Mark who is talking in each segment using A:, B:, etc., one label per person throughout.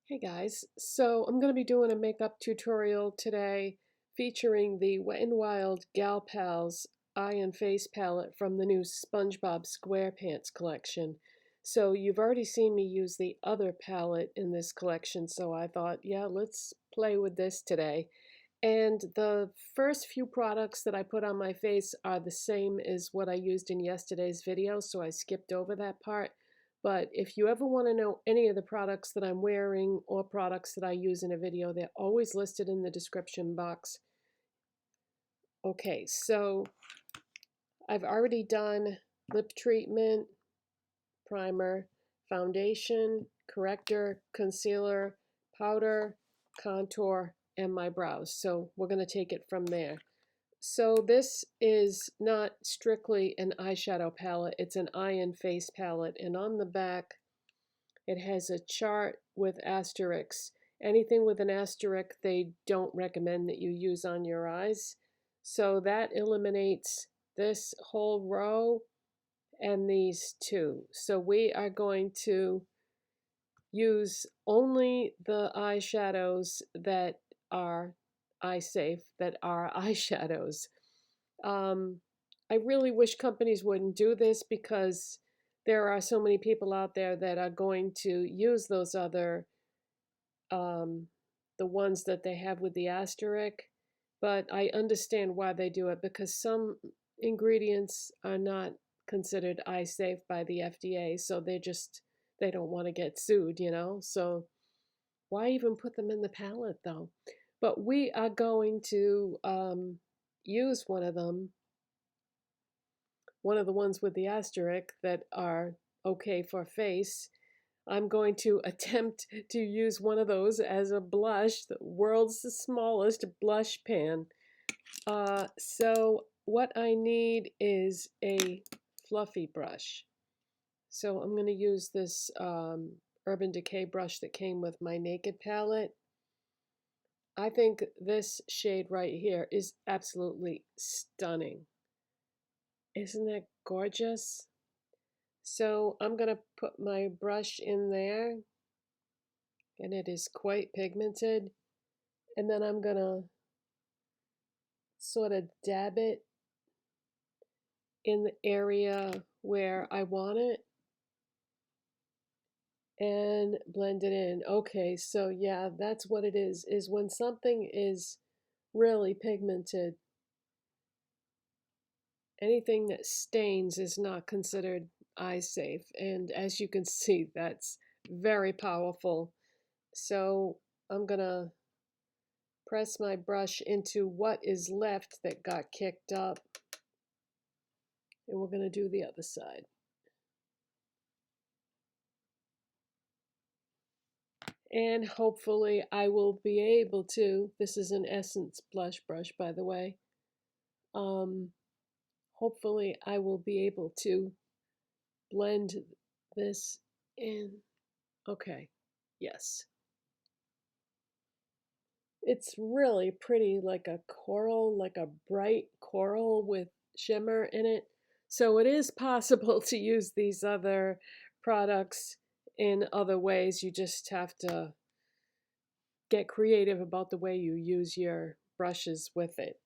A: Hey guys, so I'm going to be doing a makeup tutorial today featuring the Wet n Wild Gal Pals Eye and Face palette from the new Spongebob Squarepants collection. So you've already seen me use the other palette in this collection, so I thought, yeah, let's play with this today. And the first few products that I put on my face are the same as what I used in yesterday's video, so I skipped over that part. But if you ever want to know any of the products that I'm wearing or products that I use in a video, they're always listed in the description box. Okay, so I've already done lip treatment, primer, foundation, corrector, concealer, powder, contour, and my brows. So we're going to take it from there. So this is not strictly an eyeshadow palette, it's an eye and face palette. And on the back, it has a chart with asterisks. Anything with an asterisk, they don't recommend that you use on your eyes. So that eliminates this whole row and these two. So we are going to use only the eyeshadows that are eye safe, that are eyeshadows. I really wish companies wouldn't do this because there are so many people out there that are going to use those other, the ones that they have with the asterisk. But I understand why they do it because some ingredients are not considered eye safe by the FDA, so they don't want to get sued, you know? So why even put them in the palette though? But we are going to use one of them, one of the ones with the asterisk that are okay for face. I'm going to attempt to use one of those as a blush, the world's smallest blush pan. So what I need is a fluffy brush. So I'm going to use this Urban Decay brush that came with my Naked palette. I think this shade right here is absolutely stunning. Isn't that gorgeous? So I'm going to put my brush in there, and it is quite pigmented. And then I'm going to sort of dab it in the area where I want it and blend it in. Okay, so yeah, that's what it is when something is really pigmented, anything that stains is not considered eye safe. And as you can see, that's very powerful. So I'm gonna press my brush into what is left that got kicked up. And we're gonna do the other side. And hopefully I will be able to, this is an Essence blush brush, by the way. Hopefully I will be able to blend this in. Okay, yes. It's really pretty, like a coral, like a bright coral with shimmer in it. So it is possible to use these other products in other ways. You just have to get creative about the way you use your brushes with it.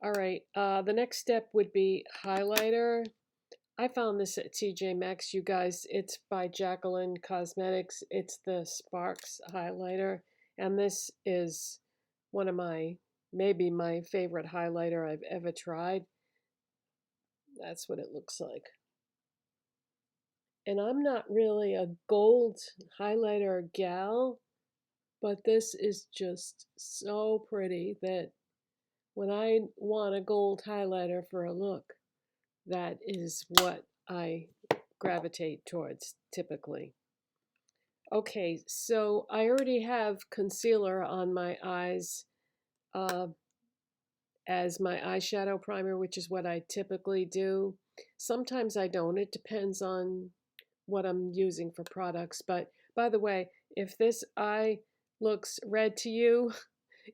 A: All right, the next step would be highlighter. I found this at TJ Maxx, you guys. It's by Jaclyn Cosmetics. It's the Sparks highlighter, and this is one of maybe my favorite highlighter I've ever tried. That's what it looks like. And I'm not really a gold highlighter gal, but this is just so pretty that when I want a gold highlighter for a look, that is what I gravitate towards typically. Okay, so I already have concealer on my eyes as my eyeshadow primer, which is what I typically do. Sometimes I don't. It depends on what I'm using for products. But by the way, if this eye looks red to you,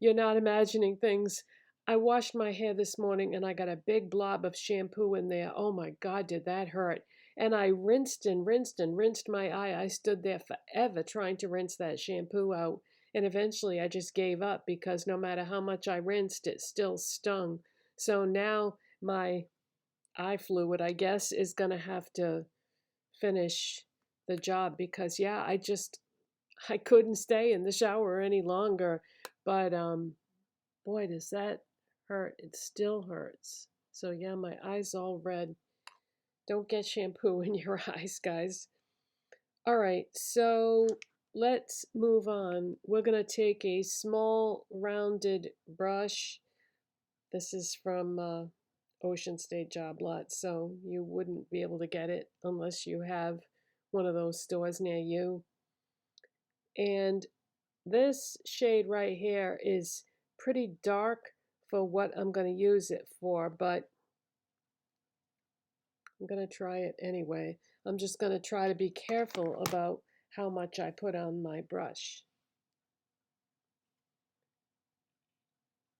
A: you're not imagining things. I washed my hair this morning and I got a big blob of shampoo in there. Oh my God, did that hurt. And I rinsed and rinsed and rinsed my eye. I stood there forever trying to rinse that shampoo out. And eventually I just gave up because no matter how much I rinsed, it still stung. So now my eye fluid, I guess, is going to have to finish the job because, yeah, I couldn't stay in the shower any longer. But boy, does that hurt. It still hurts. So, yeah, my eye's all red. Don't get shampoo in your eyes, guys. All right, so let's move on. We're going to take a small rounded brush. This is from Ocean State Job Lot, so you wouldn't be able to get it unless you have one of those stores near you. And this shade right here is pretty dark for what I'm going to use it for, but I'm going to try it anyway. I'm just going to try to be careful about how much I put on my brush.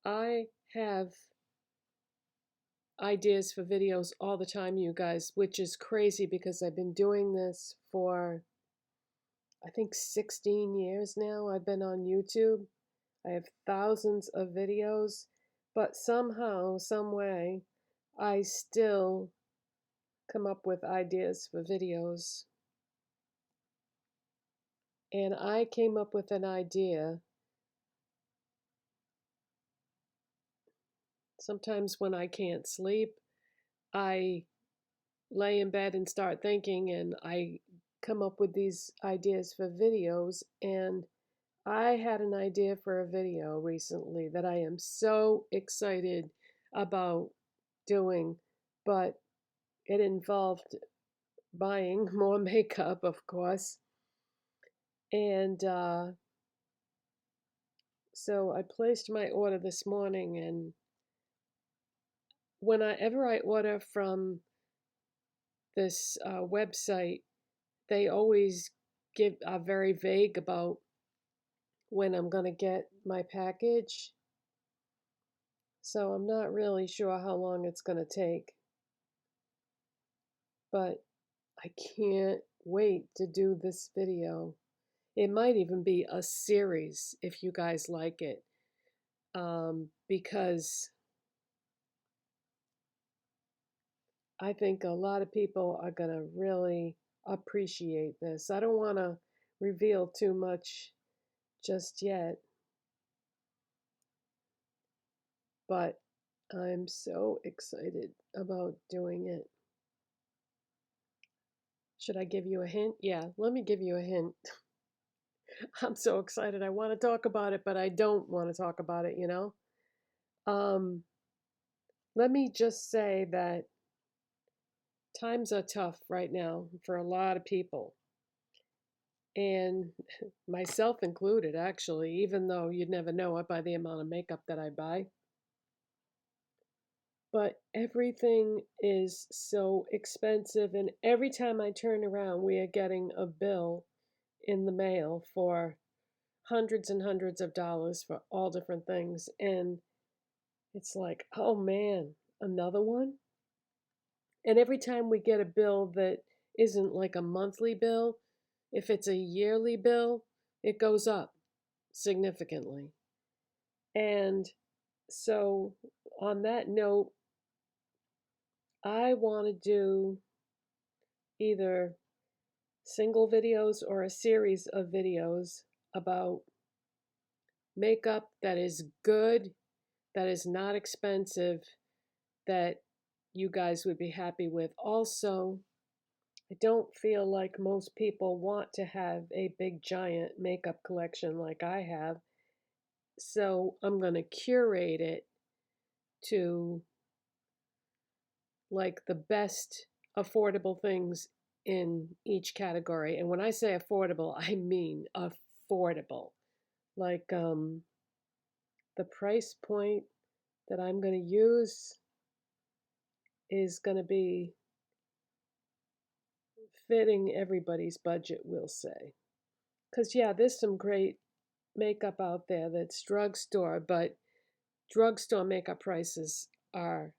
A: I have ideas for videos all the time, you guys, which is crazy because I've been doing this for, I think, 16 years now. I've been on YouTube. I have thousands of videos, but somehow, some way, I still come up with ideas for videos. And I came up with an idea. Sometimes when I can't sleep, I lay in bed and start thinking, and I come up with these ideas for videos. And I had an idea for a video recently that I am so excited about doing, but it involved buying more makeup, of course. And so I placed my order this morning, and whenever I order from this website, they always are very vague about when I'm going to get my package. So I'm not really sure how long it's going to take. But I can't wait to do this video. It might even be a series if you guys like it. Because I think a lot of people are going to really appreciate this. I don't want to reveal too much just yet, but I'm so excited about doing it. Should I give you a hint? Yeah, let me give you a hint. I'm so excited. I want to talk about it, but I don't want to talk about it, you know? Let me just say that times are tough right now for a lot of people, and myself included, actually, even though you'd never know it by the amount of makeup that I buy. But everything is so expensive, and every time I turn around, we are getting a bill in the mail for hundreds and hundreds of dollars for all different things. And it's like, oh man, another one? And every time we get a bill that isn't like a monthly bill, if it's a yearly bill, it goes up significantly. And so, on that note, I want to do either single videos or a series of videos about makeup that is good, that is not expensive, that you guys would be happy with. Also, I don't feel like most people want to have a big giant makeup collection like I have. So I'm going to curate it to like the best affordable things in each category. And when I say affordable, I mean affordable. Like the price point that I'm going to use is going to be fitting everybody's budget, we'll say. Because, yeah, there's some great makeup out there that's drugstore, but drugstore makeup prices are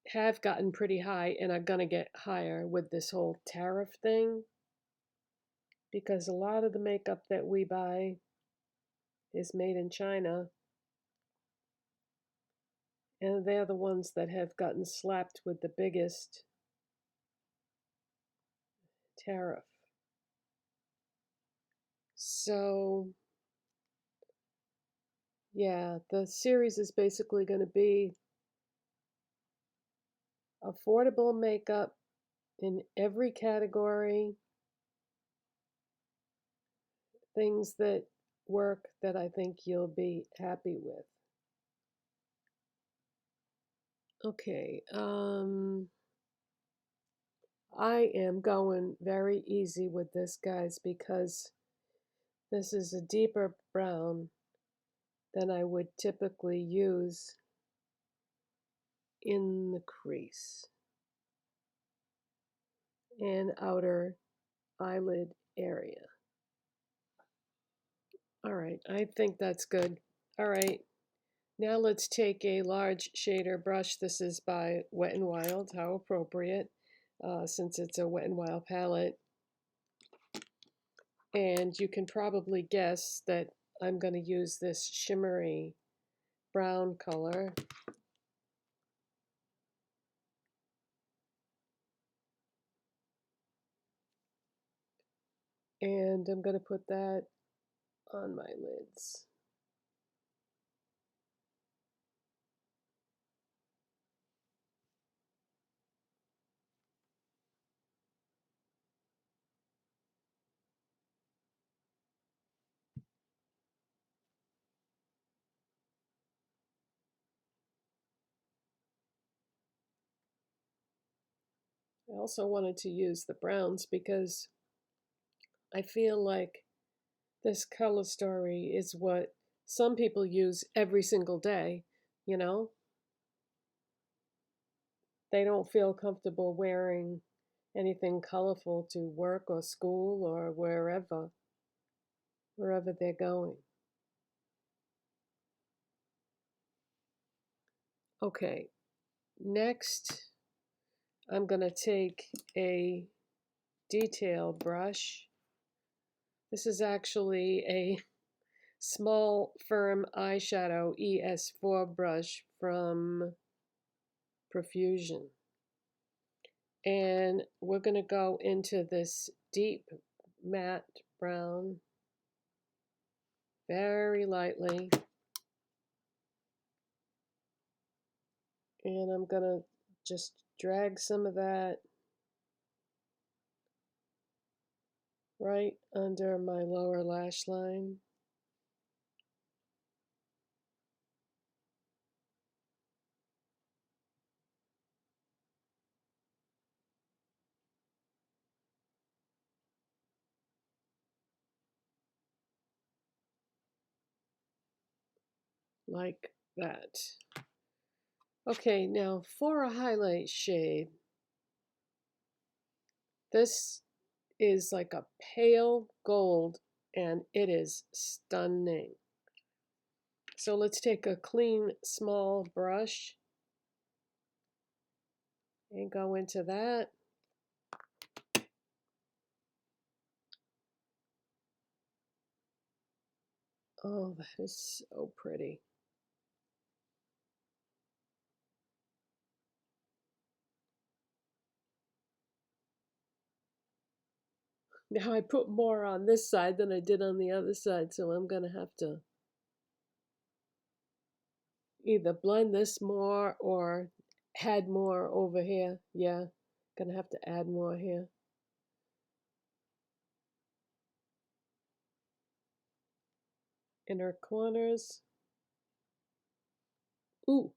A: have gotten pretty high and are going to get higher with this whole tariff thing, because a lot of the makeup that we buy is made in China, and they're the ones that have gotten slapped with the biggest tariff. So, yeah, the series is basically going to be affordable makeup in every category, things that work that I think you'll be happy with. Okay, I am going very easy with this, guys, because this is a deeper brown than I would typically use in the crease and outer eyelid area. All right, I think that's good. All right, now let's take a large shader brush. This is by Wet n Wild, how appropriate, since it's a Wet n Wild palette. And you can probably guess that I'm going to use this shimmery brown color. And I'm going to put that on my lids. I also wanted to use the browns because I feel like this color story is what some people use every single day, you know? They don't feel comfortable wearing anything colorful to work or school or wherever they're going. Okay, next I'm going to take a detail brush. This is actually a small firm eyeshadow ES4 brush from Profusion. And we're going to go into this deep matte brown very lightly. And I'm going to just drag some of that right under my lower lash line. Like that. Okay, now for a highlight shade, this is like a pale gold and it is stunning. So let's take a clean small brush and go into that. Oh, that is so pretty. Now I put more on this side than I did on the other side, so I'm going to have to either blend this more or add more over here. Yeah, going to have to add more here. Inner corners. Ooh,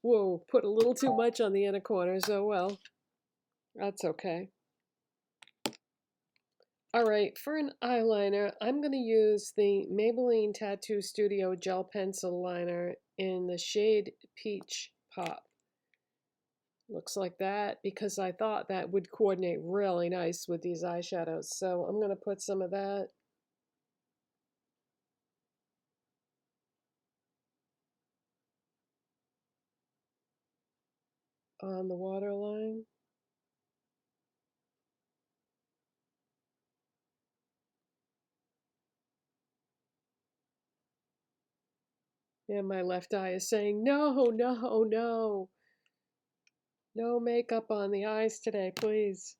A: whoa, put a little too much on the inner corners. Oh well, that's okay. All right, for an eyeliner, I'm going to use the Maybelline Tattoo Studio Gel Pencil Liner in the shade Peach Pop. Looks like that because I thought that would coordinate really nice with these eyeshadows. So I'm going to put some of that. on the waterline. And my left eye is saying, no, no, no. No makeup on the eyes today, please.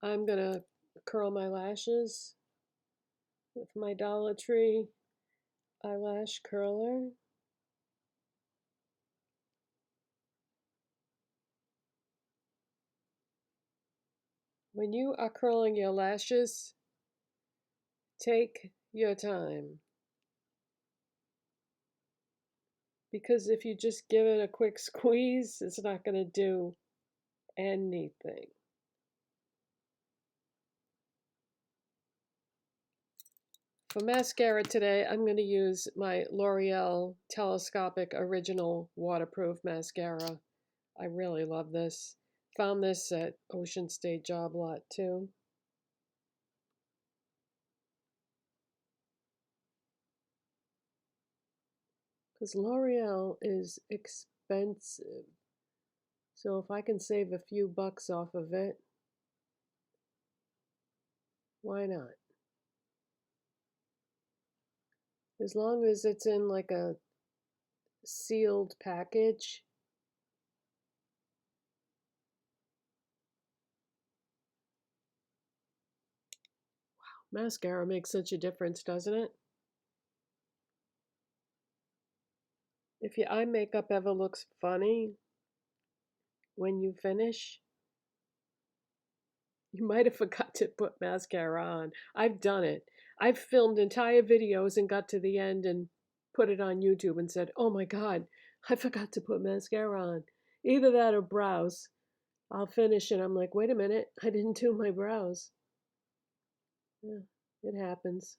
A: I'm gonna curl my lashes with my Dollar Tree eyelash curler. When you are curling your lashes, take your time. Because if you just give it a quick squeeze, it's not going to do anything. For mascara today, I'm going to use my L'Oreal Telescopic Original Waterproof Mascara. I really love this. Found this at Ocean State Job Lot too. Because L'Oreal is expensive. So if I can save a few bucks off of it, why not? As long as it's in like a sealed package. Wow, mascara makes such a difference, doesn't it? If your eye makeup ever looks funny when you finish, you might have forgot to put mascara on. I've done it. I've filmed entire videos and got to the end and put it on YouTube and said, oh my God, I forgot to put mascara on. Either that or brows. I'll finish and I'm like, wait a minute, I didn't do my brows. Yeah, it happens.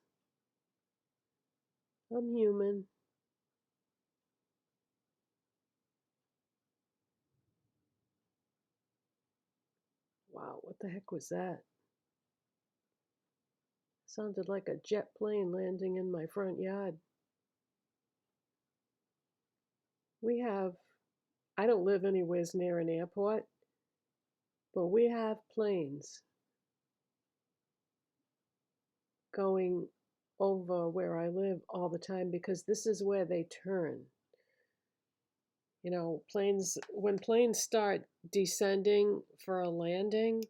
A: I'm human. Wow, what the heck was that? Sounded like a jet plane landing in my front yard. I don't live anywhere near an airport, but we have planes going over where I live all the time because this is where they turn. You know, when planes start descending for a landing,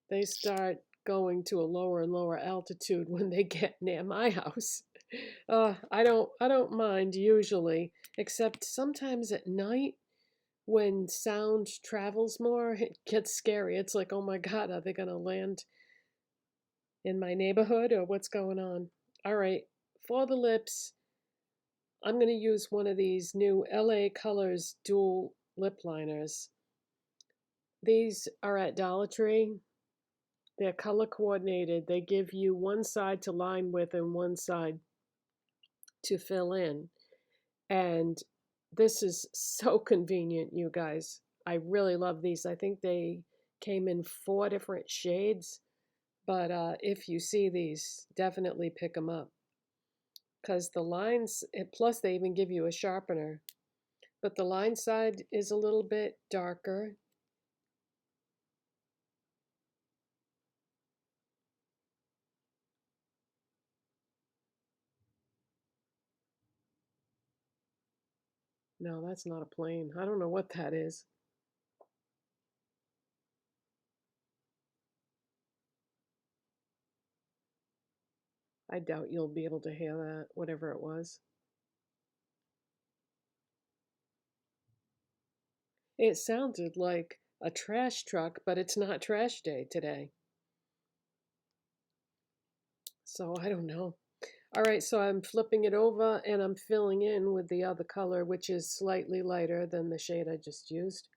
A: they start going to a lower and lower altitude when they get near my house. I don't mind usually, except sometimes at night when sound travels more, it gets scary. It's like, oh my God, are they gonna land in my neighborhood or what's going on? All right, for the lips, I'm gonna use one of these new LA Colors dual lip liners. These are at Dollar Tree. They're color coordinated. They give you one side to line with and one side to fill in. And this is so convenient, you guys. I really love these. I think they came in 4 different shades. But if you see these, definitely pick them up. Because the lines, plus they even give you a sharpener. But the line side is a little bit darker. No, that's not a plane. I don't know what that is. I doubt you'll be able to hear that, whatever it was. It sounded like a trash truck, but it's not trash day today. So I don't know. All right, so I'm flipping it over and I'm filling in with the other color, which is slightly lighter than the shade I just used.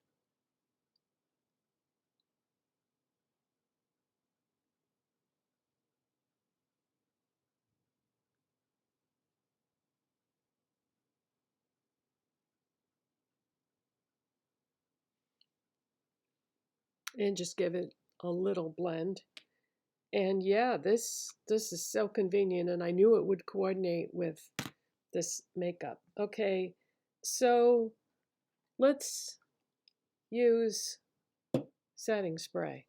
A: And just give it a little blend. And yeah, this is so convenient, and I knew it would coordinate with this makeup. Okay, so let's use setting spray.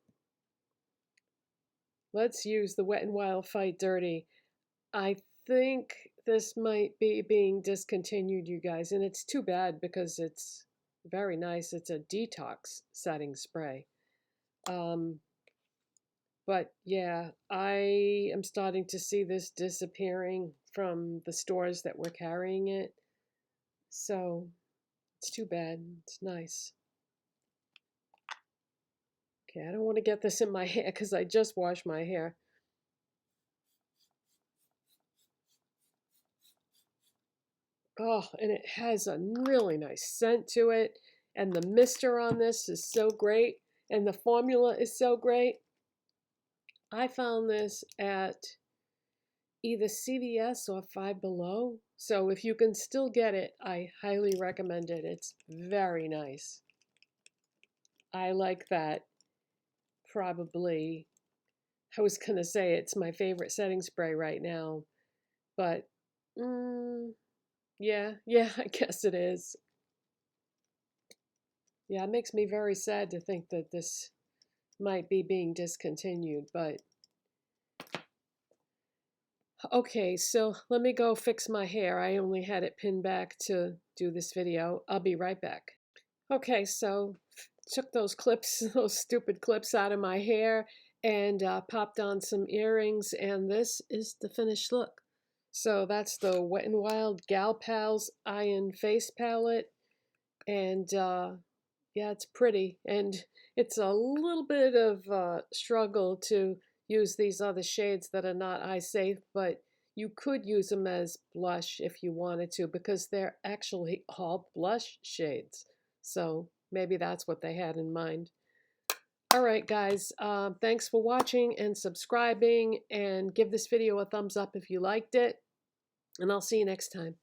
A: Let's use the Wet n Wild Fight Dirty. I think this might be being discontinued, you guys, and it's too bad because it's very nice. It's a detox setting spray. But yeah, I am starting to see this disappearing from the stores that were carrying it. So it's too bad. It's nice. Okay, I don't want to get this in my hair because I just washed my hair. Oh, and it has a really nice scent to it. And the mister on this is so great. And the formula is so great. I found this at either CVS or Five Below. So if you can still get it, I highly recommend it. It's very nice. I like that. Probably, I was going to say it's my favorite setting spray right now. But, yeah, I guess it is. Yeah, it makes me very sad to think that this might be being discontinued, but okay, so let me go fix my hair. I only had it pinned back to do this video. I'll be right back. Okay, so took those clips, those stupid clips out of my hair and popped on some earrings, and this is the finished look. So that's the Wet n Wild Gal Pals Iron Face Palette, and yeah, it's pretty, and it's a little bit of struggle to use these other shades that are not eye safe, but you could use them as blush if you wanted to because they're actually all blush shades. So maybe that's what they had in mind. All right, guys, thanks for watching and subscribing, and give this video a thumbs up if you liked it, and I'll see you next time.